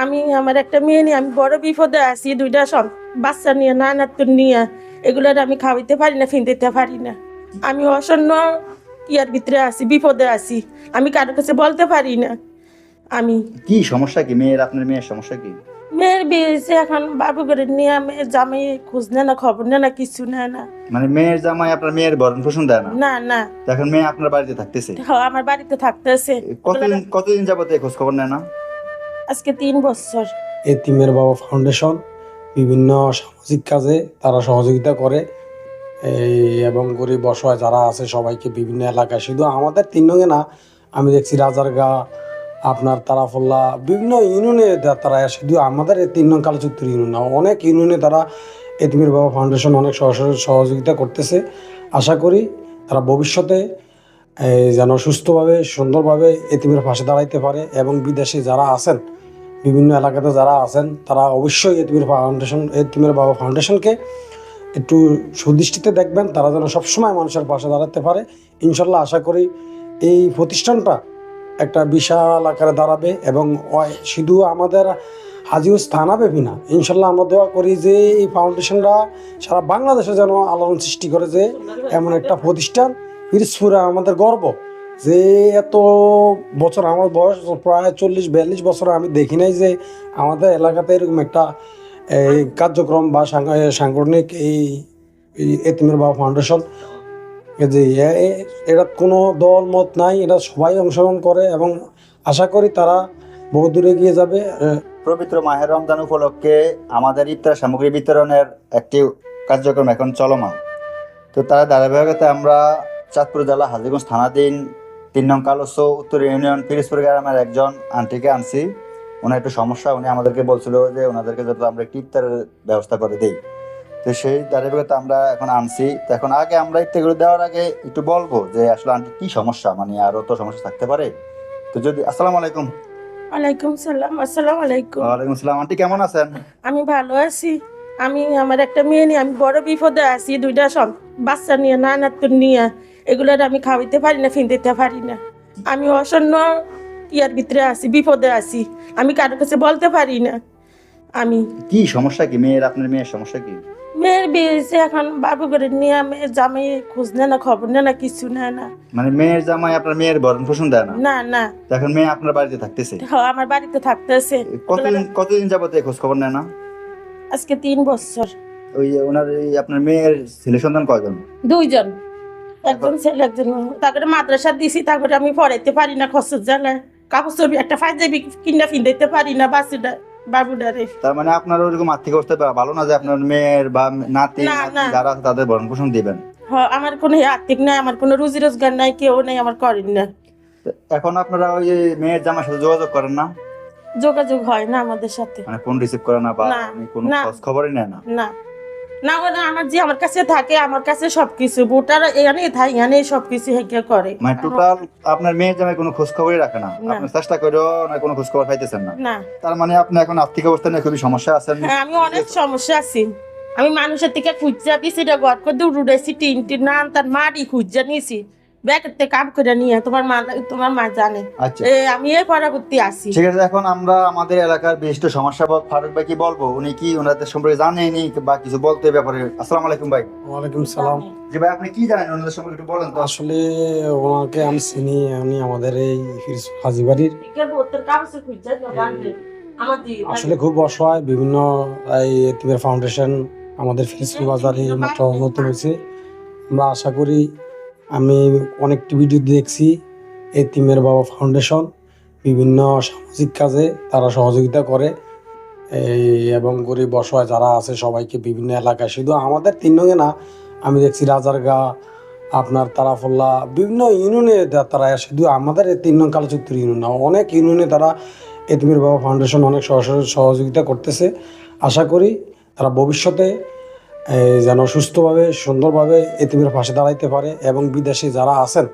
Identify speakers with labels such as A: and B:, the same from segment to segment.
A: আমি আমার একটা মেয়ে নিয়ে আমি বড় বিপদে আছি, দুইটা বাচ্চা নিয়ে নানাত্তর নিয়ে এগুলোর আমি খাওয়াইতে পারি না, ফিনতে পারি না। আমি অসন্ন ইয়ার ভিতরে আছি, বিপদে আছি, আমি কারো কাছে বলতে পারি না। আমি
B: কি সমস্যা কি মেয়ের, আপনার মেয়ের সমস্যা কি?
A: মেয়ের বিয়ে হয়েছে, এখন বাবু করে নিয়ে মেয়ের জামাই খোঁজ নেয় না, খবর নেয় না, কিছু নেয় না।
B: মানে মেয়ের জামাই আপনার মেয়ের ভরণ পোষণ দেয় না?
A: না না।
B: তো এখন মেয়ে আপনার বাড়িতে থাকতেছে?
A: আমার বাড়িতে থাকতেছে।
B: কতদিন যাবত এই খোঁজ খবর নেয় না?
A: আজকে 3 বছর।
C: এতিমের বাবা ফাউন্ডেশন বিভিন্ন সামাজিক কাজে তারা সহযোগিতা করে এবং গরিব অসহায় যারা আছে সবাইকে বিভিন্ন এলাকায়, শুধু আমাদের 3 নঙ্গে না, আমি দেখছি রাজারগাঁ, আপনার তারাফল্লা, বিভিন্ন ইউনিয়নে তারা, শুধু আমাদের এই 3 নং কালচুত্তর ইউনিয়ন না, অনেক ইউনিয়নে তারা এতিমের বাবা ফাউন্ডেশন অনেক সহযোগিতা করতেছে। আশা করি তারা ভবিষ্যতে যেন সুস্থভাবে সুন্দরভাবে এতিমের পাশে দাঁড়াইতে পারে এবং বিদেশে যারা আছেন, বিভিন্ন এলাকাতে যারা আছেন, তারা অবশ্যই এতিমের বাবা ফাউন্ডেশনকে একটু সুদৃষ্টিতে দেখবেন, তারা যেন সবসময় মানুষের পাশে দাঁড়াতে পারে। ইনশাল্লাহ আশা করি এই প্রতিষ্ঠানটা একটা বিশাল আকারে দাঁড়াবে এবং শুধু আমাদের হাজিগঞ্জ থানাব্যাপী না, ইনশাল্লাহ আমরা দোয়া করি যে এই ফাউন্ডেশনটা সারা বাংলাদেশে যেন আলোড়ন সৃষ্টি করে, যে এমন একটা প্রতিষ্ঠান পিরোজপুরে আমাদের গর্ব, যে এত বছর, আমার বয়স প্রায় 40-42 বছর, আমি দেখি নাই যে আমাদের এলাকাতে এরকম একটা এই কার্যক্রম বা সাংগঠনিক এই এতিমের বাবা ফাউন্ডেশন, যে এটা কোনো দল মত নাই, এটা সবাই অংশগ্রহণ করে এবং আশা করি তারা বহু দূরে গিয়ে যাবে।
B: পবিত্র মাহের রমজান উপলক্ষে আমাদের ইফতার সামগ্রী বিতরণের একটি কার্যক্রম এখন চলমান। তো তার ধারাবাহিকতায় আমরা চাঁদপুর জেলা হাজীগঞ্জ থানাধীন 3 নং কালস্য উত্তর ইউনিয়ন পিরোজপুর গ্রামের একজন আন্টিকে আনছি। ওনার একটু সমস্যা, উনি আমাদেরকে বলছিল যে ওনাদেরকে যত আমরা একটি ইফতারের ব্যবস্থা করে দিই। তো সেই ধারাবাহিকতা আমরা এখন আনছি। তো এখন আগে আমরা ইফতারগুলো দেওয়ার আগে একটু বলবো যে আসলে আন্টি কি সমস্যা, মানে আরও তো সমস্যা থাকতে পারে। তো যদি আসসালামু আলাইকুম।
A: ওয়ালাইকুম সালাম। আসসালামু আলাইকুম।
B: ওয়ালাইকুম আসসালাম। আন্টি কেমন আছেন?
A: আমি ভালো আছি। আমি আমার একটা মেয়ে নিয়ে আমি বড় বিপদে আছি, দুইটা বাচ্চা নিয়ে নানাত্তর নিয়ে এগুলোর আমি খাওয়াইতে পারি না, ফিনতে পারি না। আমি অসন্ন ইয়ার ভিতরে আছি, বিপদে আছি, আমি কারো কাছে বলতে পারি না। আমি
B: কি সমস্যা কি মেয়ের, আপনার মেয়ের সমস্যা কি?
A: মেয়ের বিয়ে হয়েছে, এখন বাবু করে নিয়ে মেয়ের জামাই খোঁজ নেয় না, খবর নেয় না, কিছু নেয় না।
B: মানে মেয়ের জামাই আপনার মেয়ের ভরণ পোষণ দেয় না?
A: না না।
B: তো এখন মেয়ে আপনার বাড়িতে থাকতেছে?
A: আমার বাড়িতে থাকতেছে।
B: কতদিন যাবত এই খোঁজ খবর নেয় না?
A: আজকে 3 বছর।
B: ওই ওনার আপনার মেয়ের ছেলে সন্তান কয়জন?
A: 2 জন, একজন ছেলে একজন মেয়ে। তারপরে মাদ্রাসা দিছি, তারপরে আমি পড়াইতে পারি না, খরচের জ্বালায় কাপড় চোপড় একটা পাঞ্জাবি কিনা ফিন্দাইতে পারি না বাবুডারে।
B: তার মানে আপনার ওইরকম আর্থিক অবস্থা ভালো না যে আপনার মেয়ের বা নাতি যারা আছে তাদের ভরণ পোষণ দিবেন?
A: আমার কোনো আর্থিক নাই, আমার কোনো রুজি রোজগার নাই, কেউ নেই, আমার করেন না।
B: এখন আপনারা ওই মেয়ের জামার সাথে যোগাযোগ করেন না?
A: যোগাযোগ হয় না আমাদের সাথে,
B: মানে ফোন রিসিভ করে না বা কোনো খোঁজ খবরই নেয় না?
A: না না। আমার যে আমার কাছে থাকে, আমার কাছে সবকিছু ভোটার এখানে থাকে, এখানে সবকিছু হেঁকে করে।
B: মানে টোটাল আপনার মেয়ের জামাই কোনো খোঁজ খবরই রাখে না? আপনি চেষ্টা করেও না কোনো খোঁজ খবর পাইতেছেন না?
A: না।
B: তার মানে আপনি এখন আর্থিক অবস্থা নিয়ে খুবই সমস্যা আছেন?
A: হ্যাঁ, আমি অনেক সমস্যা আছি। আমি মানুষের থেকে খুঁজা দিছি, ঘর করে উড়াইছি, টিন নান তার মাটি খুঁজা নিয়েছি, ব্যাগের কাম করে নিয়ে। তোমার মা জানে।
B: আচ্ছা,
A: আমি এই পরবর্তী আছি।
B: ঠিক আছে। এখন আমরা আমাদের এলাকার বিশিষ্ট সমস্যা ফারুক ভাই কি বলবো, উনি কি ওনাদের সম্পর্কে জানেনি বা কিছু বলতে ব্যাপারে? আসসালামু আলাইকুম ভাই।
C: ওয়ালাইকুম সালাম।
B: জি ভাই, আপনি কি জানেন ওনাদের সম্পর্কে একটু বলেন তো।
C: আসলে ওনাকে আমি চিনি, উনি আমাদের এই হাজিবাড়ির আসলে খুব অসহায়। বিভিন্ন এই এতিমের ফাউন্ডেশন আমাদের ফিরোজপুর বাজারে মাত্র নতুন হয়েছে। আমরা আশা করি, আমি অনেকটি ভিডিও দেখছি, এতিমের বাবা ফাউন্ডেশন বিভিন্ন সামাজিক কাজে তারা সহযোগিতা করে এবং গরিব অসহায় যারা আছে সবাইকে বিভিন্ন এলাকায়, শুধু আমাদের 3 নঙ্গে না, আমি দেখছি রাজারগাঁ, আপনার তারাফল্লা, বিভিন্ন ইউনিয়নে তারা, শুধু আমাদের 3 নং কালচুত্তর ইউনিয়ন না, অনেক ইউনিয়নে তারা এতিমের বাবা ফাউন্ডেশন অনেক সহযোগিতা করতেছে। আশা করি তারা ভবিষ্যতে যেন সুস্থভাবে সুন্দরভাবে এতিমের পাশে দাঁড়াইতে পারে এবং বিদেশে যারা আছেন,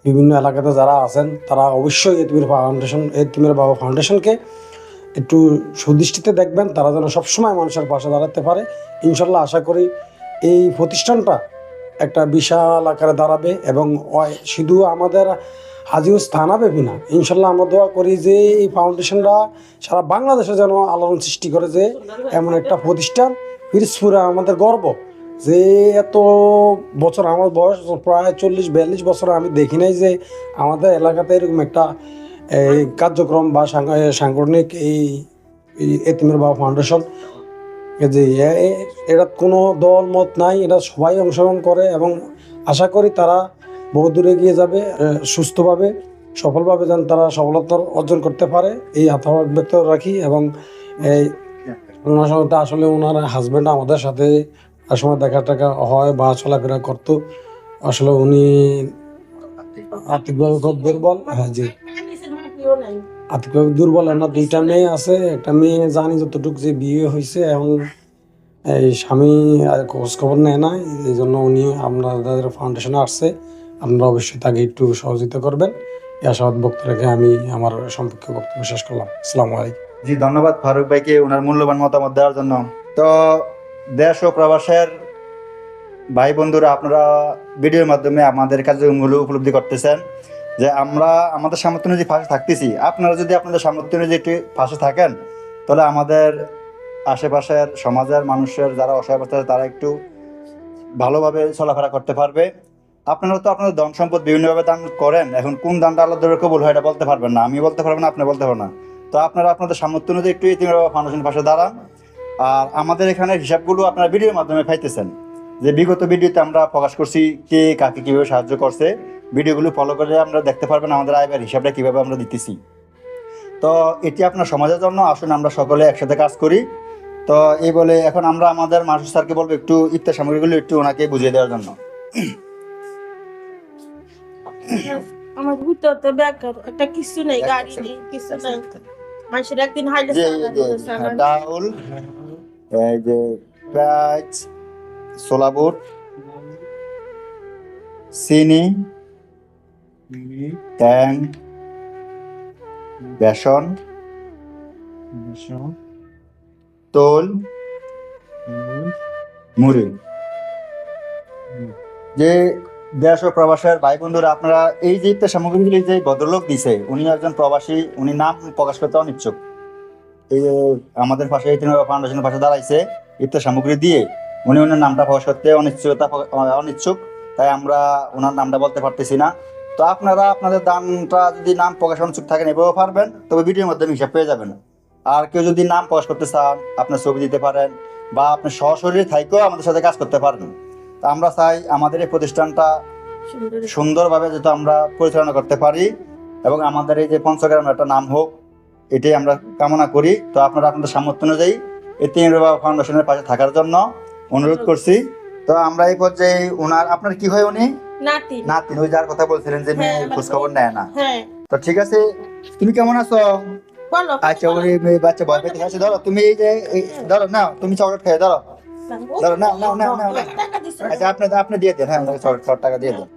C: বিভিন্ন এলাকাতে যারা আছেন, তারা অবশ্যই এতিমের বাবা ফাউন্ডেশনকে একটু সুদৃষ্টিতে দেখবেন, তারা যেন সবসময় মানুষের পাশে দাঁড়াতে পারে। ইনশাল্লাহ আশা করি এই প্রতিষ্ঠানটা একটা বিশাল আকারে দাঁড়াবে এবং শুধু আমাদের হাজীগঞ্জ থানা ব্যাপী না, ইনশাল্লাহ আমরা দোয়া করি যে এই ফাউন্ডেশনটা সারা বাংলাদেশে যেন আলোড়ন সৃষ্টি করে, যে এমন একটা প্রতিষ্ঠান পিরোজপুরে আমাদের গর্ব, যে এত বছর আমার বয়স প্রায় 40-42 বছর আমি দেখি নাই যে আমাদের এলাকাতে এরকম একটা এই কার্যক্রম বা সাংগঠনিক এই এতিমের বাবা ফাউন্ডেশন, যে এটা কোনো দল মত নাই, এটা সবাই অংশগ্রহণ করে এবং আশা করি তারা বহু দূরে এগিয়ে যাবে, সুস্থভাবে সফলভাবে যেন তারা সফলতা অর্জন করতে পারে এই আশাবাদ ব্যক্ত রাখি। এবং এই ওনার সঙ্গে আসলে ওনার হাজব্যান্ড আমাদের সাথে সময় দেখা টাকা হয় বা চলাফেরা করতো, আসলে উনি আর্থিকভাবে খুব দুর্বল। হ্যাঁ জি, আর্থিকভাবে দুর্বল। আমরা 2টা মেয়ে আছে, একটা মেয়ে জানি যতটুকু যে বিয়ে হয়েছে, এবং এই স্বামী আর খোঁজ খবর নেয় না, এই জন্য উনি আপনাদের ফাউন্ডেশনে আসছে, আপনারা অবশ্যই তাকে একটু সহযোগিতা করবেন। এই আশাবাদ বক্তব্য রেখে আমি আমার সম্পর্কে বক্তব্য শেষ করলাম। আসসালামু আলাইকুম।
B: জি, ধন্যবাদ ফারুক ভাইকে ওনার মূল্যবান মতামত দেওয়ার জন্য। তো দেশ ও প্রবাসের ভাই বন্ধুরা, আপনারা ভিডিওর মাধ্যমে আমাদের কার্যক্রমগুলো উপলব্ধি করতেছেন যে আমরা আমাদের সামর্থ্য অনুযায়ী পাশে থাকতেছি। আপনারা যদি আপনাদের সামর্থ্য অনুযায়ী একটু পাশে থাকেন, তাহলে আমাদের আশেপাশের সমাজের মানুষের যারা অসহায় অবস্থা আছে তারা একটু ভালোভাবে চলাফেরা করতে পারবে। আপনারা তো আপনাদের ধন সম্পদ বিভিন্নভাবে দান করেন, এখন কোন দানটা আল্লাহ দরবারে কবুল হয় এটা বলতে পারবেন না, আমি বলতে পারবো না, আপনি বলতে পারবেন না। তো আপনারা আপনাদের সামর্থ্য অনুযায়ী একটু ইতিমের বাবা ফাউন্ডেশনের পাশে দাঁড়ান। আর আমাদের এখানে হিসাবগুলো আপনারা ভিডিওর মাধ্যমে পাইতেছেন, যে বিগত ভিডিওতে আমরা প্রকাশ করছি কে কাকে কীভাবে সাহায্য করছে। ভিডিওগুলো ফলো করে আমরা দেখতে পারবেন আমাদের আয় ব্যয়ের হিসাবটা কীভাবে আমরা দিতেছি। তো এটি আপনার সমাজের জন্য, আসুন আমরা সকলে একসাথে কাজ করি। তো এই বলে এখন আমরা আমাদের মাসুদ স্যারকে বলবো একটু ইফতার সামগ্রীগুলো একটু ওনাকে বুঝিয়ে দেওয়ার জন্য।
A: আমার ভিতর তো বেকার, একটা কিছু নেই, গাড়ি নেই, কিছু নাই। মানুষের একদিন হাইলে
B: ডাউল, এই যে পেঁয়াজ, ছোলা বুট, চিনি, ট্যাং, বেসন, তোল, মুড়ি। যে দেশ ও প্রবাসের ভাই বন্ধুরা, আপনারা এই যে ইফতার সামগ্রীগুলি যে ভদ্রলোক দিছে, উনি একজন প্রবাসী, উনি নাম প্রকাশ করতে অনিচ্ছুক। এই যে আমাদের পাশে এই ফাউন্ডেশনের পাশে দাঁড়াইছে ইফতার সামগ্রী দিয়ে, উনি ওনার নামটা প্রকাশ করতে অনিচ্ছুক, তাই আমরা ওনার নামটা বলতে পারতেছি না। তো আপনারা আপনাদের দানটা যদি নাম প্রকাশ অনিচ্ছুক থাকেন এভাবেও পারবেন, তবে ভিডিওর মাধ্যমে হিসাব পেয়ে যাবেন। আর কেউ যদি নাম প্রকাশ করতে চান, আপনার ছবি দিতে পারেন বা আপনি সশরীরে থাইকেও আমাদের সাথে কাজ করতে পারবেন। তা আমরা চাই আমাদের এই প্রতিষ্ঠানটা সুন্দরভাবে যাতে আমরা পরিচালনা করতে পারি এবং আমাদের এই যে পঞ্চগ্রামের একটা নাম হোক, এটাই আমরা কামনা করি। তো আপনারা আপনাদের সামর্থ্য অনুযায়ী এতিম বাবা ফাউন্ডেশনের পাশে থাকার জন্য অনুরোধ করছি। তো আমরা এই পর্যায়ে আপনার কি হয়, উনি নাতিন, ওই যার কথা বলছিলেন যে মেয়ে খোঁজ খবর নেয় না। তো ঠিক আছে, তুমি কেমন আছো? আচ্ছা, ওই বাচ্চা ভয় পেতে আছে, ধরো তুমি এই যে ধরো না, তুমি চকলেট খেয়ে ধরো, ধরো, নাও। আচ্ছা, আপনি দিয়ে দেন, হ্যাঁ, 100 টাকা দিয়ে দেন।